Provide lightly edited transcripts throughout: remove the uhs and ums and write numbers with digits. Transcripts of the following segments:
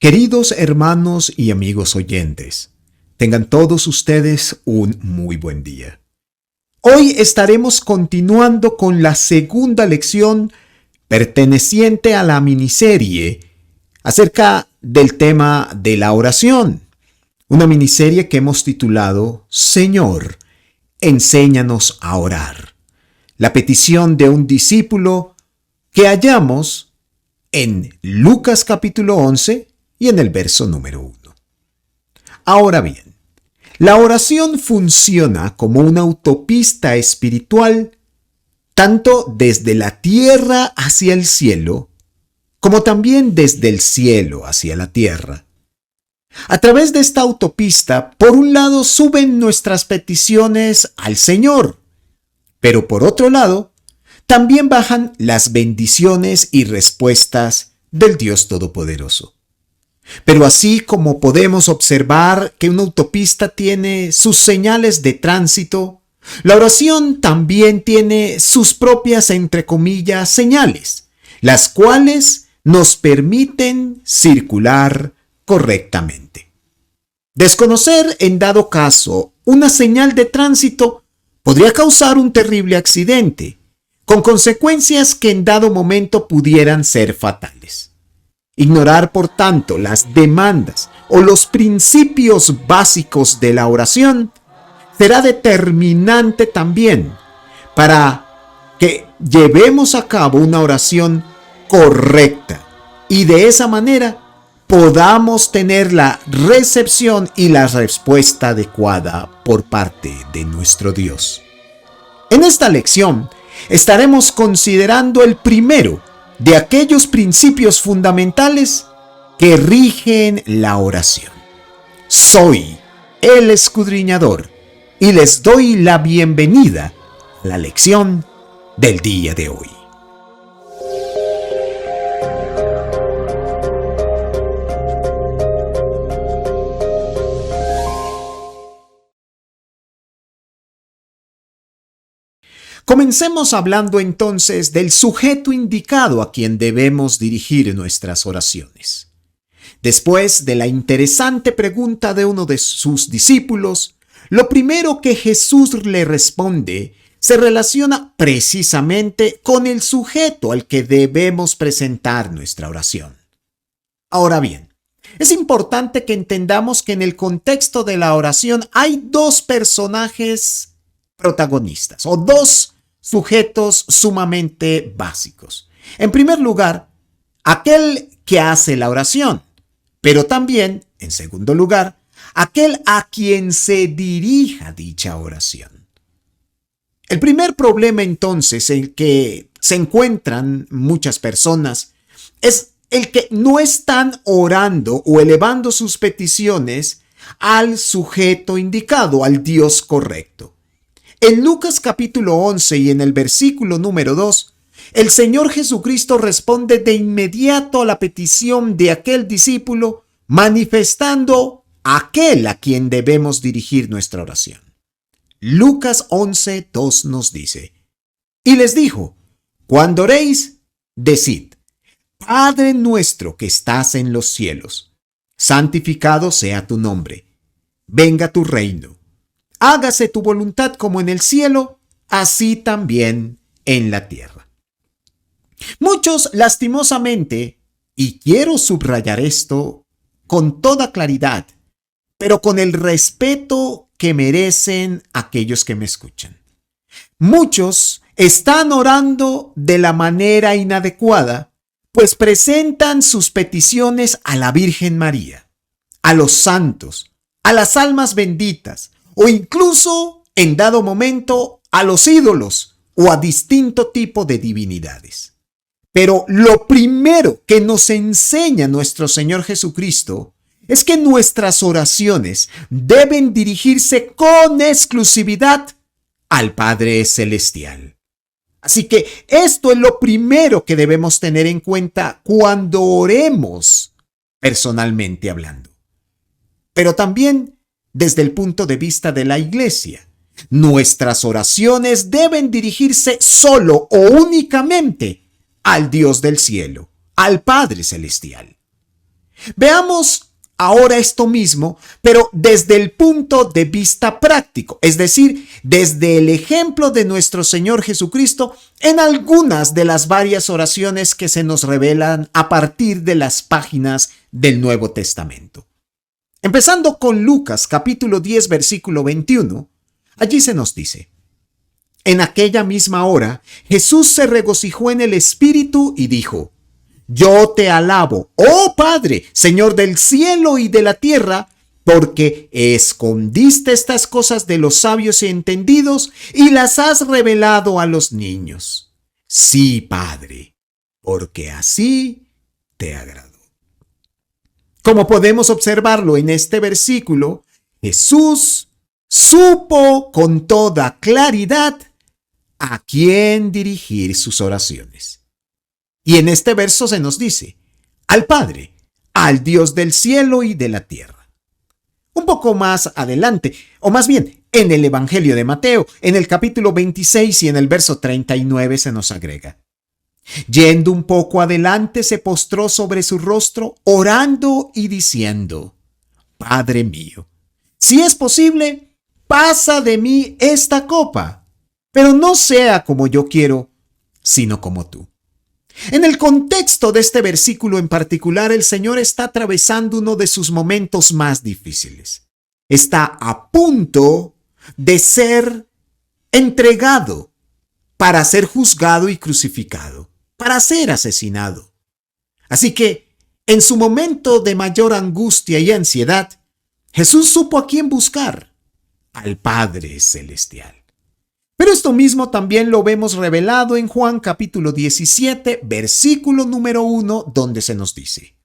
Queridos hermanos y amigos oyentes, tengan todos ustedes un muy buen día. Hoy estaremos continuando con la segunda lección perteneciente a la miniserie acerca del tema de la oración. Una miniserie que hemos titulado Señor, enséñanos a orar. La petición de un discípulo que hallamos en Lucas capítulo 11 y en el verso número 1. Ahora bien, la oración funciona como una autopista espiritual tanto desde la tierra hacia el cielo, como también desde el cielo hacia la tierra. A través de esta autopista, por un lado suben nuestras peticiones al Señor, pero por otro lado, también bajan las bendiciones y respuestas del Dios Todopoderoso. Pero así como podemos observar que una autopista tiene sus señales de tránsito, la oración también tiene sus propias, entre comillas, señales, las cuales nos permiten circular correctamente. Desconocer, en dado caso, una señal de tránsito podría causar un terrible accidente, con consecuencias que en dado momento pudieran ser fatales. Ignorar, por tanto, las demandas o los principios básicos de la oración será determinante también para que llevemos a cabo una oración correcta y de esa manera podamos tener la recepción y la respuesta adecuada por parte de nuestro Dios. En esta lección estaremos considerando el primero de aquellos principios fundamentales que rigen la oración. Soy el escudriñador y les doy la bienvenida a la lección del día de hoy. Comencemos hablando entonces del sujeto indicado a quien debemos dirigir nuestras oraciones. Después de la interesante pregunta de uno de sus discípulos, lo primero que Jesús le responde se relaciona precisamente con el sujeto al que debemos presentar nuestra oración. Ahora bien, es importante que entendamos que en el contexto de la oración hay dos personajes protagonistas o dos sujetos sumamente básicos. En primer lugar, aquel que hace la oración, pero también, en segundo lugar, aquel a quien se dirija dicha oración. El primer problema entonces en el que se encuentran muchas personas es el que no están orando o elevando sus peticiones al sujeto indicado, al Dios correcto. En Lucas capítulo 11 y en el versículo número 2, el Señor Jesucristo responde de inmediato a la petición de aquel discípulo, manifestando aquel a quien debemos dirigir nuestra oración. Lucas 11, 2 nos dice, y les dijo, cuando oréis, decid, Padre nuestro que estás en los cielos, santificado sea tu nombre, venga tu reino. Hágase tu voluntad como en el cielo, así también en la tierra. Muchos, lastimosamente, y quiero subrayar esto con toda claridad, pero con el respeto que merecen aquellos que me escuchan. Muchos están orando de la manera inadecuada, pues presentan sus peticiones a la Virgen María, a los santos, a las almas benditas, o incluso, en dado momento, a los ídolos o a distinto tipo de divinidades. Pero lo primero que nos enseña nuestro Señor Jesucristo es que nuestras oraciones deben dirigirse con exclusividad al Padre Celestial. Así que esto es lo primero que debemos tener en cuenta cuando oremos personalmente hablando. Pero también desde el punto de vista de la Iglesia, nuestras oraciones deben dirigirse solo o únicamente al Dios del cielo, al Padre Celestial. Veamos ahora esto mismo, pero desde el punto de vista práctico, es decir, desde el ejemplo de nuestro Señor Jesucristo en algunas de las varias oraciones que se nos revelan a partir de las páginas del Nuevo Testamento. Empezando con Lucas capítulo 10 versículo 21, allí se nos dice: en aquella misma hora, Jesús se regocijó en el Espíritu y dijo: yo te alabo, oh Padre, Señor del cielo y de la tierra, porque escondiste estas cosas de los sabios y entendidos y las has revelado a los niños. Sí, Padre, porque así te agradó. Como podemos observarlo en este versículo, Jesús supo con toda claridad a quién dirigir sus oraciones. Y en este verso se nos dice: al Padre, al Dios del cielo y de la tierra. Un poco más adelante, o más bien en el Evangelio de Mateo, en el capítulo 26 y en el verso 39 se nos agrega: yendo un poco adelante se postró sobre su rostro, orando y diciendo: Padre mío, si es posible, pasa de mí esta copa, pero no sea como yo quiero, sino como tú. En el contexto de este versículo en particular, el Señor está atravesando uno de sus momentos más difíciles. Está a punto de ser entregado para ser juzgado y crucificado, para ser asesinado. Así que, en su momento de mayor angustia y ansiedad, Jesús supo a quién buscar: al Padre Celestial. Pero esto mismo también lo vemos revelado en Juan capítulo 17, versículo número 1, donde se nos dice: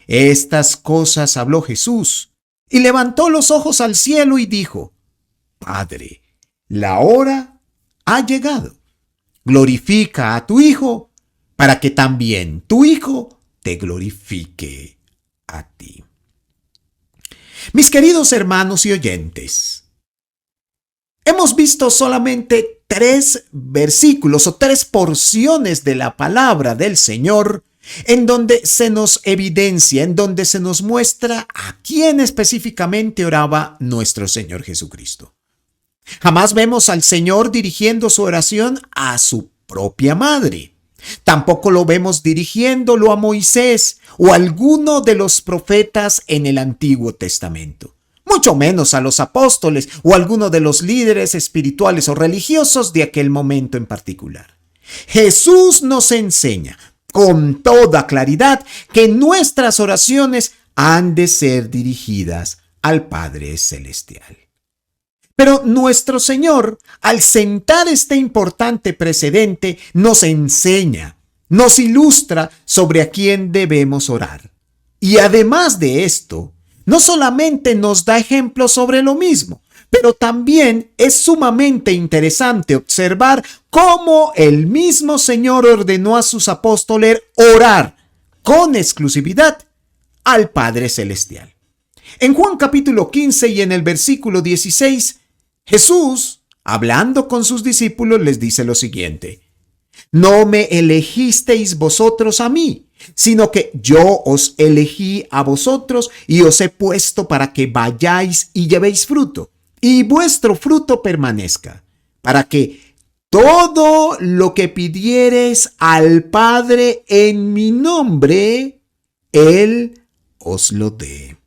estas cosas habló Jesús, y levantó los ojos al cielo y dijo: Padre, la hora ha llegado. Glorifica a tu Hijo, para que también tu Hijo te glorifique a ti. Mis queridos hermanos y oyentes, hemos visto solamente 3 versículos o 3 porciones de la palabra del Señor en donde se nos evidencia, en donde se nos muestra a quién específicamente oraba nuestro Señor Jesucristo. Jamás vemos al Señor dirigiendo su oración a su propia madre. Tampoco lo vemos dirigiéndolo a Moisés o a alguno de los profetas en el Antiguo Testamento. Mucho menos a los apóstoles o a alguno de los líderes espirituales o religiosos de aquel momento en particular. Jesús nos enseña con toda claridad que nuestras oraciones han de ser dirigidas al Padre Celestial. Pero nuestro Señor, al sentar este importante precedente, nos enseña, nos ilustra sobre a quién debemos orar. Y además de esto, no solamente nos da ejemplos sobre lo mismo, pero también es sumamente interesante observar cómo el mismo Señor ordenó a sus apóstoles orar con exclusividad al Padre Celestial. En Juan capítulo 15 y en el versículo 16, Jesús, hablando con sus discípulos, les dice lo siguiente: no me elegisteis vosotros a mí, sino que yo os elegí a vosotros y os he puesto para que vayáis y llevéis fruto, y vuestro fruto permanezca, para que todo lo que pidiereis al Padre en mi nombre, Él os lo dé.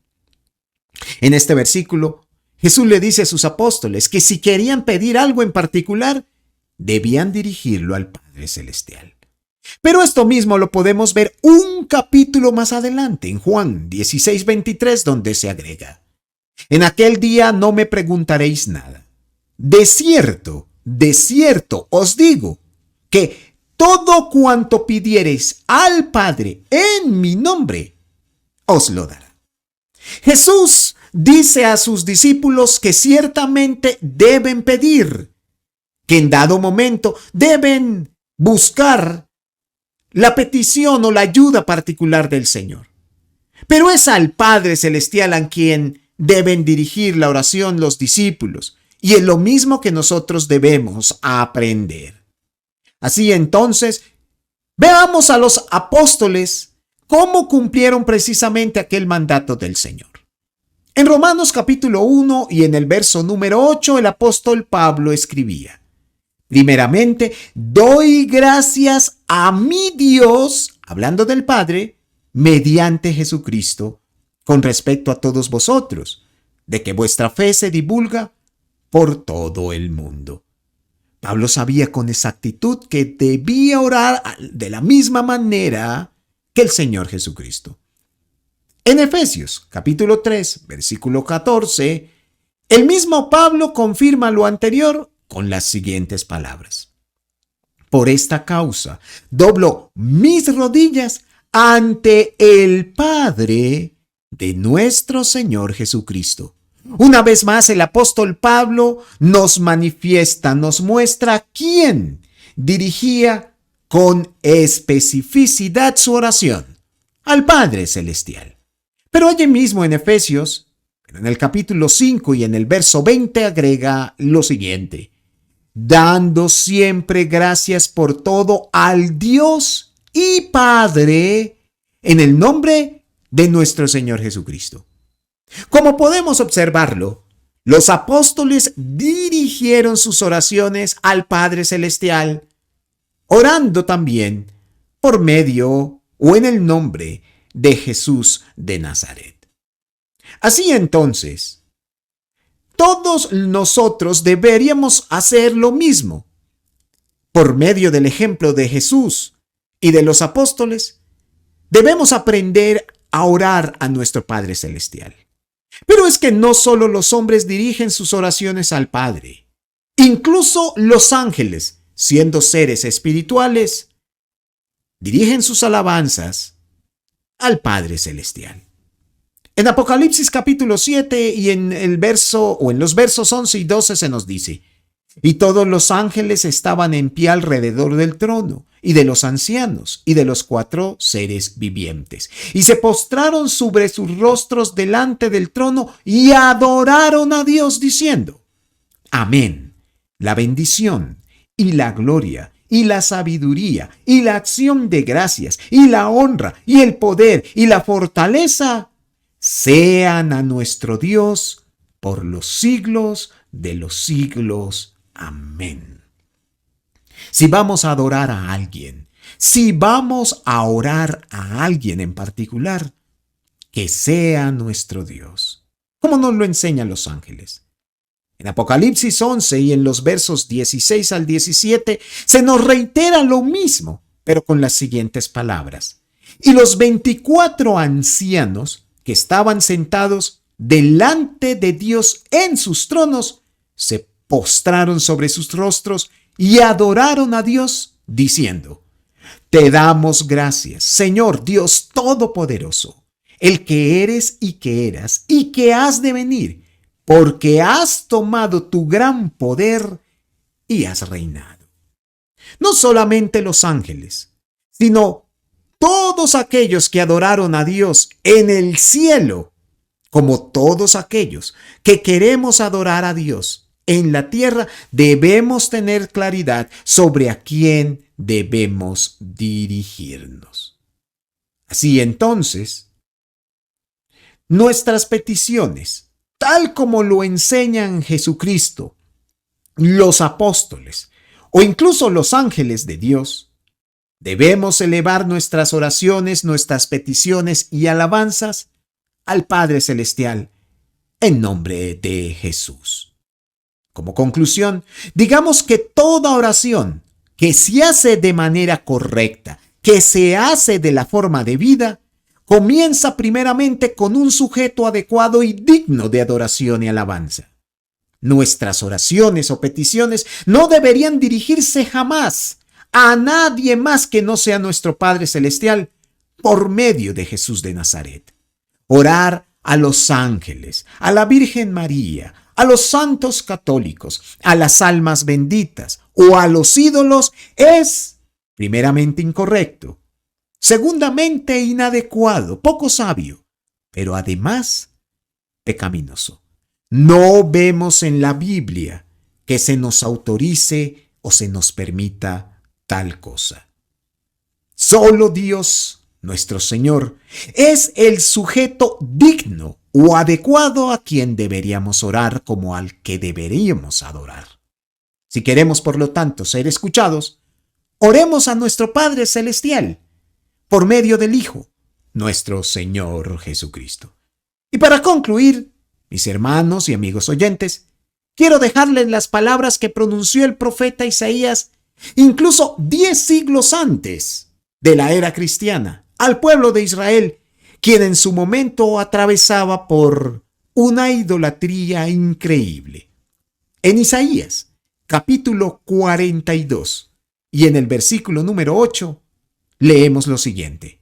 En este versículo, Jesús le dice a sus apóstoles que si querían pedir algo en particular, debían dirigirlo al Padre Celestial. Pero esto mismo lo podemos ver un capítulo más adelante, en Juan 16:23, donde se agrega: en aquel día no me preguntaréis nada. De cierto os digo, que todo cuanto pidiereis al Padre en mi nombre, os lo dará. Jesús dice a sus discípulos que ciertamente deben pedir, que en dado momento deben buscar la petición o la ayuda particular del Señor. Pero es al Padre Celestial a quien deben dirigir la oración los discípulos, y es lo mismo que nosotros debemos aprender. Así entonces, veamos a los apóstoles cómo cumplieron precisamente aquel mandato del Señor. En Romanos capítulo 1 y en el verso número 8, el apóstol Pablo escribía: primeramente, doy gracias a mi Dios, hablando del Padre, mediante Jesucristo, con respecto a todos vosotros, de que vuestra fe se divulga por todo el mundo. Pablo sabía con exactitud que debía orar de la misma manera que el Señor Jesucristo. En Efesios capítulo 3, versículo 14, el mismo Pablo confirma lo anterior con las siguientes palabras: por esta causa doblo mis rodillas ante el Padre de nuestro Señor Jesucristo. Una vez más, el apóstol Pablo nos manifiesta, nos muestra quién dirigía con especificidad su oración: al Padre Celestial. Pero allí mismo en Efesios, en el capítulo 5 y en el verso 20, agrega lo siguiente: dando siempre gracias por todo al Dios y Padre en el nombre de nuestro Señor Jesucristo. Como podemos observarlo, los apóstoles dirigieron sus oraciones al Padre Celestial, orando también por medio o en el nombre de Jesús de Nazaret. Así entonces, todos nosotros deberíamos hacer lo mismo. Por medio del ejemplo de Jesús y de los apóstoles, debemos aprender a orar a nuestro Padre Celestial. Pero es que no solo los hombres dirigen sus oraciones al Padre. Incluso los ángeles, siendo seres espirituales, dirigen sus alabanzas al Padre Celestial. En Apocalipsis capítulo 7 y en los versos 11 y 12 se nos dice: y todos los ángeles estaban en pie alrededor del trono, y de los ancianos, y de los 4 seres vivientes. Y se postraron sobre sus rostros delante del trono, y adoraron a Dios, diciendo: amén. La bendición, y la gloria, y la sabiduría, y la acción de gracias, y la honra, y el poder, y la fortaleza, sean a nuestro Dios por los siglos de los siglos. Amén. Si vamos a adorar a alguien, si vamos a orar a alguien en particular, que sea nuestro Dios, como nos lo enseñan los ángeles. En Apocalipsis 11 y en los versos 16 al 17 se nos reitera lo mismo, pero con las siguientes palabras: y los 24 ancianos que estaban sentados delante de Dios en sus tronos se postraron sobre sus rostros y adoraron a Dios, diciendo: te damos gracias, Señor Dios Todopoderoso, el que eres y que eras y que has de venir, porque has tomado tu gran poder y has reinado. No solamente los ángeles, sino todos aquellos que adoraron a Dios en el cielo, como todos aquellos que queremos adorar a Dios en la tierra, debemos tener claridad sobre a quién debemos dirigirnos. Así entonces, nuestras peticiones, tal como lo enseñan Jesucristo, los apóstoles o incluso los ángeles de Dios, debemos elevar nuestras oraciones, nuestras peticiones y alabanzas al Padre Celestial en nombre de Jesús. Como conclusión, digamos que toda oración que se hace de manera correcta, que se hace de la forma debida, comienza primeramente con un sujeto adecuado y digno de adoración y alabanza. Nuestras oraciones o peticiones no deberían dirigirse jamás a nadie más que no sea nuestro Padre Celestial por medio de Jesús de Nazaret. Orar a los ángeles, a la Virgen María, a los santos católicos, a las almas benditas o a los ídolos es primeramente incorrecto, segundamente inadecuado, poco sabio, pero además pecaminoso. No vemos en la Biblia que se nos autorice o se nos permita tal cosa. Solo Dios nuestro Señor, es el sujeto digno o adecuado a quien deberíamos orar como al que deberíamos adorar. Si queremos, por lo tanto, ser escuchados, oremos a nuestro Padre Celestial por medio del Hijo, nuestro Señor Jesucristo. Y para concluir, mis hermanos y amigos oyentes, quiero dejarles las palabras que pronunció el profeta Isaías incluso 10 siglos antes de la era cristiana al pueblo de Israel, quien en su momento atravesaba por una idolatría increíble. En Isaías, capítulo 42, y en el versículo número 8, leemos lo siguiente: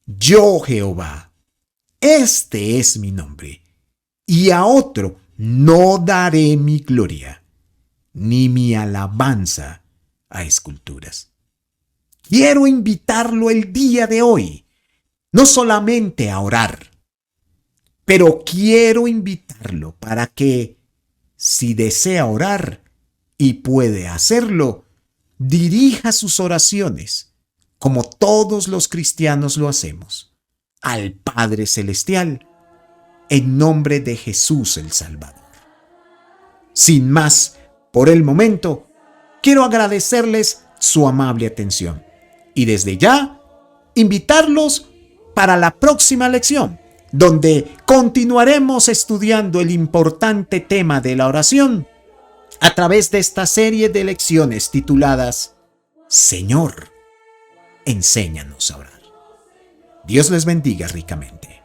Yo, Jehová, este es mi nombre, y a otro no daré mi gloria, ni mi alabanza a esculturas. Quiero invitarlo el día de hoy, no solamente a orar, pero quiero invitarlo para que, si desea orar y puede hacerlo, dirija sus oraciones, como todos los cristianos lo hacemos, al Padre Celestial, en nombre de Jesús el Salvador. Sin más, por el momento, quiero agradecerles su amable atención y desde ya invitarlos para la próxima lección, donde continuaremos estudiando el importante tema de la oración a través de esta serie de lecciones tituladas Señor, enséñanos a orar. Dios les bendiga ricamente.